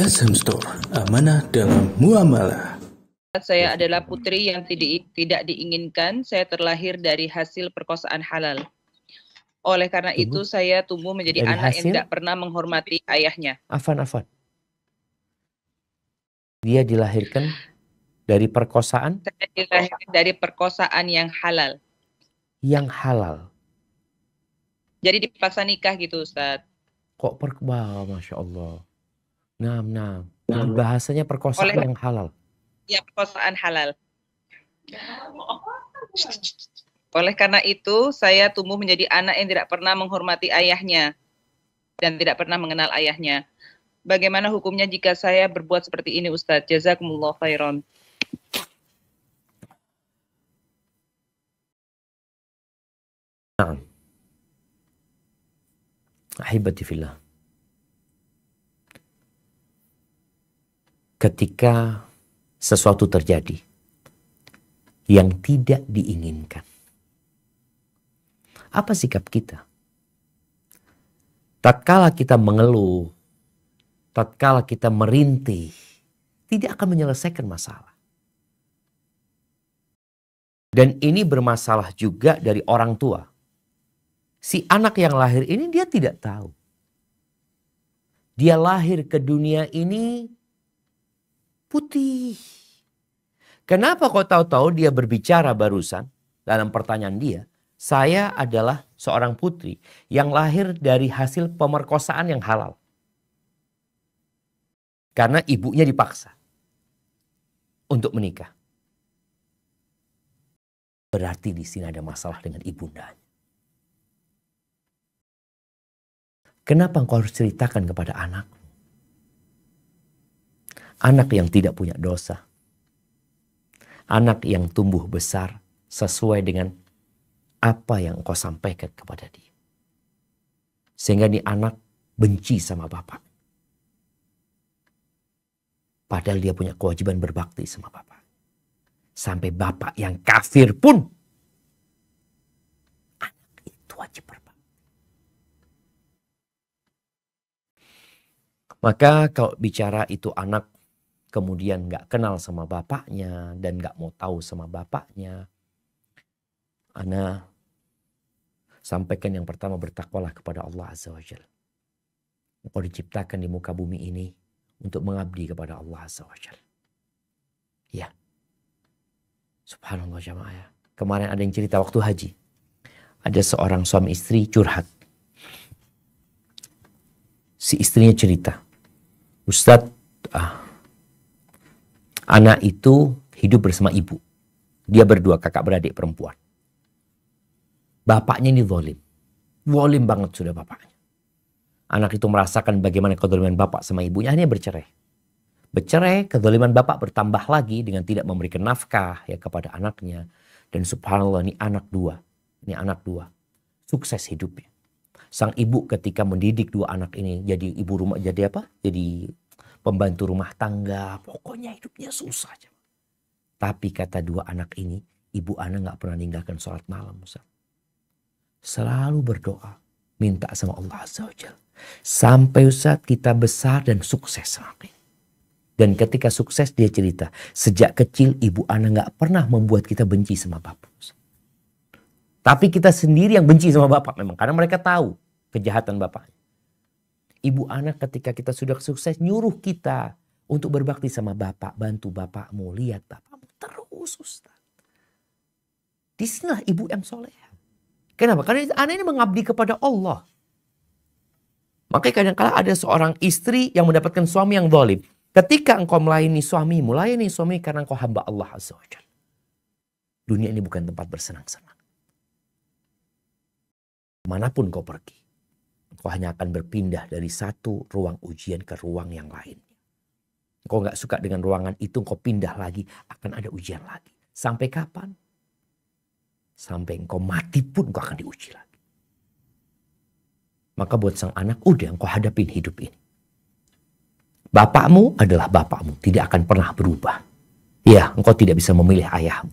SM Store, amanah dalam muamalah. Saya adalah putri yang tidak diinginkan. Saya terlahir dari hasil perkosaan halal. Oleh karena itu, saya tumbuh menjadi dari anak yang hasil? tidak pernah menghormati ayahnya. Afan. Dia dilahirkan dari perkosaan? Saya dilahirkan dari perkosaan yang halal. Yang halal. Jadi dipaksa nikah gitu, Ustaz. Kok Masya Allah. Nah. Bahasanya perkosaan yang halal. Ya, perkosaan halal. Oleh karena itu, saya tumbuh menjadi anak yang tidak pernah menghormati ayahnya dan tidak pernah mengenal ayahnya. Bagaimana hukumnya jika saya berbuat seperti ini, Ustaz? Jazakumullah khairan. Nah. Ahibati fillah. Ketika sesuatu terjadi yang tidak diinginkan, apa sikap kita? Tatkala kita mengeluh, tatkala kita merintih, tidak akan menyelesaikan masalah. Dan ini bermasalah juga dari orang tua. Si anak yang lahir ini dia tidak tahu. Dia lahir ke dunia ini putih. Kenapa kok tahu-tahu dia berbicara barusan dalam pertanyaan dia? Saya adalah seorang putri yang lahir dari hasil pemerkosaan yang halal. Karena ibunya dipaksa untuk menikah. Berarti di sini ada masalah dengan ibundanya. Kenapa engkau harus ceritakan kepada anakmu? Anak yang tidak punya dosa. Anak yang tumbuh besar sesuai dengan apa yang engkau sampaikan kepada dia. Sehingga ini anak benci sama bapak. Padahal dia punya kewajiban berbakti sama bapak. Sampai bapak yang kafir pun anak itu wajib berbakti. Maka kalau bicara itu anak kemudian gak kenal sama bapaknya dan gak mau tahu sama bapaknya, ana sampaikan yang pertama, bertakwalah kepada Allah Azza wa Jalla. Engkau diciptakan di muka bumi ini untuk mengabdi kepada Allah Azza wa Jalla. Ya. Subhanallah jamaah. Kemarin ada yang cerita waktu haji. Ada seorang suami istri curhat. Si istrinya cerita, Ustadz, anak itu hidup bersama ibu. Dia berdua kakak beradik perempuan. Bapaknya ini zalim. Zalim banget sudah bapaknya. Anak itu merasakan bagaimana kezaliman bapak sama ibunya, akhirnya bercerai. Bercerai, kezaliman bapak bertambah lagi dengan tidak memberikan nafkah ya kepada anaknya. Dan subhanallah ini anak dua. Sukses hidupnya. Sang ibu ketika mendidik dua anak ini jadi ibu rumah, jadi apa? Jadi pembantu rumah tangga. Pokoknya hidupnya susah aja. Tapi kata dua anak ini, ibu anak gak pernah meninggalkan sholat malam. Ustaz. Selalu berdoa, minta sama Allah Azza wa Jalla. Sampai Ustaz kita besar dan sukses semakin. Dan ketika sukses dia cerita, sejak kecil ibu anak gak pernah membuat kita benci sama bapak. Ustaz. Tapi kita sendiri yang benci sama bapak memang. Karena mereka tahu kejahatan bapaknya. Ibu anak ketika kita sudah sukses nyuruh kita untuk berbakti sama bapak. Bantu bapakmu, lihat bapakmu. Terus Ustaz. Disinilah ibu yang soleh. Kenapa? Karena anak ini mengabdi kepada Allah. Makanya kadang-kadang ada seorang istri yang mendapatkan suami yang zalim. Ketika engkau melayani suamimu, layani suami karena engkau hamba Allah Azza wa Jalla. Dunia ini bukan tempat bersenang-senang. Manapun kau pergi, kau hanya akan berpindah dari satu ruang ujian ke ruang yang lain. Kau gak suka dengan ruangan itu, kau pindah lagi, akan ada ujian lagi. Sampai kapan? Sampai engkau mati pun kau akan diuji lagi. Maka buat sang anak, udah engkau hadapin hidup ini. Bapakmu adalah bapakmu, tidak akan pernah berubah. Ya, engkau tidak bisa memilih ayahmu.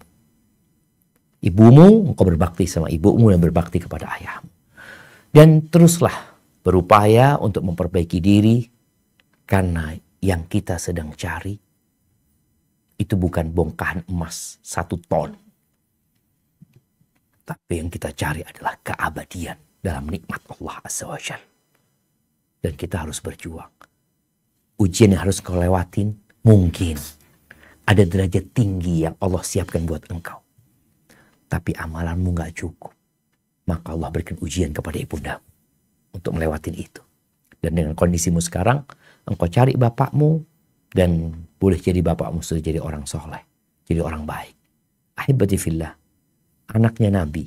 Ibumu, engkau berbakti sama ibumu dan berbakti kepada ayahmu. Dan teruslah berupaya untuk memperbaiki diri. Karena yang kita sedang cari itu bukan bongkahan emas 1 ton. Tapi yang kita cari adalah keabadian dalam nikmat Allah Azza wa Jalla. Dan kita harus berjuang. Ujian yang harus kau lewatin mungkin ada derajat tinggi yang Allah siapkan buat engkau. Tapi amalanmu gak cukup. Maka Allah berikan ujian kepada ibundamu untuk melewati itu. Dan dengan kondisimu sekarang, engkau cari bapakmu dan boleh jadi bapakmu sudah jadi orang soleh, jadi orang baik. Ahibati fillah, anaknya Nabi,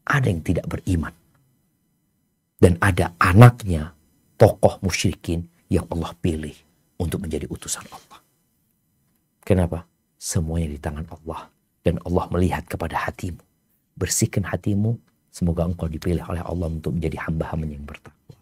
ada yang tidak beriman. Dan ada anaknya tokoh musyrikin yang Allah pilih untuk menjadi utusan Allah. Kenapa? Semuanya di tangan Allah. Dan Allah melihat kepada hatimu. Bersihkan hatimu. Semoga engkau dipilih oleh Allah untuk menjadi hamba-hamba yang bertakwa.